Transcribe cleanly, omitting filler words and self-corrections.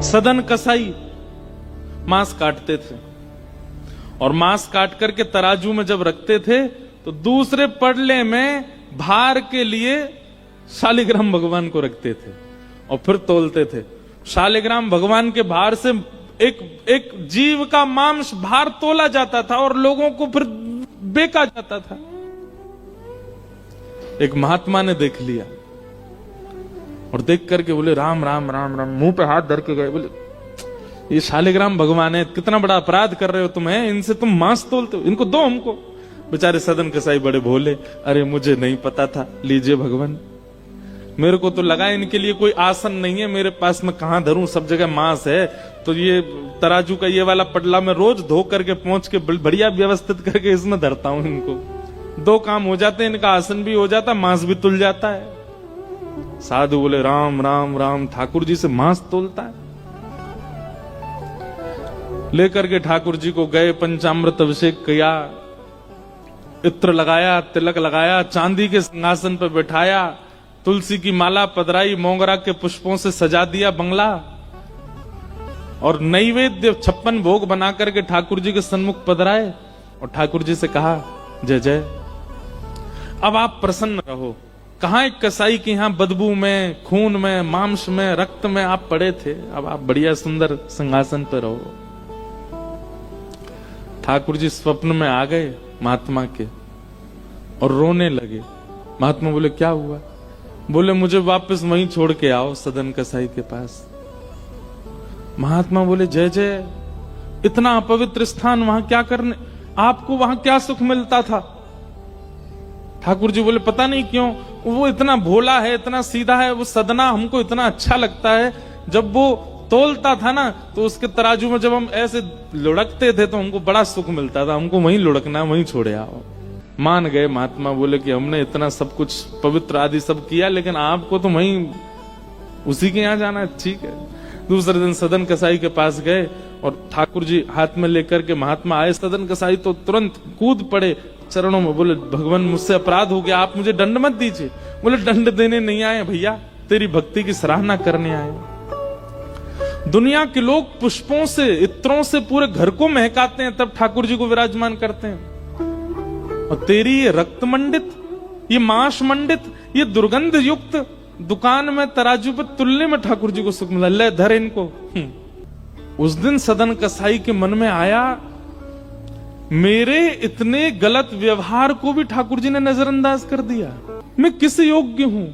सदन कसाई मांस काटते थे और मांस काट करके तराजू में जब रखते थे तो दूसरे पड़ले में भार के लिए शालिग्राम भगवान को रखते थे और फिर तोलते थे। शालिग्राम भगवान के भार से एक जीव का मांस भार तोला जाता था और लोगों को फिर बेचा जाता था। एक महात्मा ने देख लिया और देख करके बोले राम राम राम राम, मुंह पे हाथ धर के गए, बोले ये शालिग्राम भगवान है, कितना बड़ा अपराध कर रहे हो तुम, है इनसे तुम मांस तोलते हो, इनको दो हमको। बेचारे सदन कसाई बड़े भोले, अरे मुझे नहीं पता था, लीजिए भगवान, मेरे को तो लगा इनके लिए कोई आसन नहीं है, मेरे पास में कहां धरूं, सब जगह मांस है, तो ये तराजू का ये वाला पटला मैं रोज धो करके पहुंच के बढ़िया व्यवस्थित करके इसमें धरता हूं, इनको दो काम हो जाते हैं, इनका आसन भी हो जाता, मांस भी तुल जाता है। साधु बोले राम राम राम, ठाकुर जी से मांस तोलता है। लेकर के ठाकुर जी को गए, पंचामृत अभिषेक किया, इत्र लगाया, तिलक लगाया, चांदी के सिंहासन पर बैठाया, तुलसी की माला पधराई, मोगरा के पुष्पों से सजा दिया बंगला और नैवेद्य 56 भोग बना करके ठाकुर जी के सन्मुख पधराए और ठाकुर जी से कहा जय जय, अब आप प्रसन्न रहो। कहां एक कसाई के यहां बदबू में, खून में, मांस में, रक्त में आप पड़े थे, अब आप बढ़िया सुंदर सिंहासन पर रहो। ठाकुर जी स्वप्न में आ गए महात्मा के और रोने लगे। महात्मा बोले क्या हुआ? बोले मुझे वापस वहीं छोड़ के आओ, सदन कसाई के पास। महात्मा बोले जय जय, इतना अपवित्र स्थान वहां क्या करने, आपको वहां क्या सुख मिलता था? ठाकुर जी बोले पता नहीं क्यों, वो इतना भोला है, इतना सीधा है, वो सदना हमको इतना अच्छा लगता है। जब वो तोलता था ना तो उसके तराजू में जब हम ऐसे लुढ़कते थे तो हमको बड़ा सुख मिलता था, हमको वहीं लुढ़कना, वहीं छोड़े आओ। मान गए महात्मा, बोले कि हमने इतना सब कुछ पवित्र आदि सब किया, लेकिन आपको तो वहीं उसी के यहां जाना है, ठीक है। दूसरे दिन सदन कसाई के पास गए और ठाकुर जी हाथ में लेकर के महात्मा आए। सदन कसाई तो तुरंत कूद पड़े चरणों में, बोले भगवान मुझसे अपराध हो गया, आप मुझे दंड मत दीजिए। बोले दंड देने नहीं आए भैया, तेरी भक्ति की सराहना करने आए। दुनिया के लोग पुष्पों से, इत्रों से पूरे घर को महकाते हैं, तब ठाकुर जी को विराजमान करते हैं, और तेरी ये रक्त मंडित, ये मांस मंडित, ये दुर्गंध युक्त दुकान में तराजू पर तुलने में ठाकुर जी को सुख मिला, ले धर इनको। उस दिन सदन कसाई के मन में आया, मेरे इतने गलत व्यवहार को भी ठाकुर जी ने नजरअंदाज कर दिया, मैं किस योग्य हूं?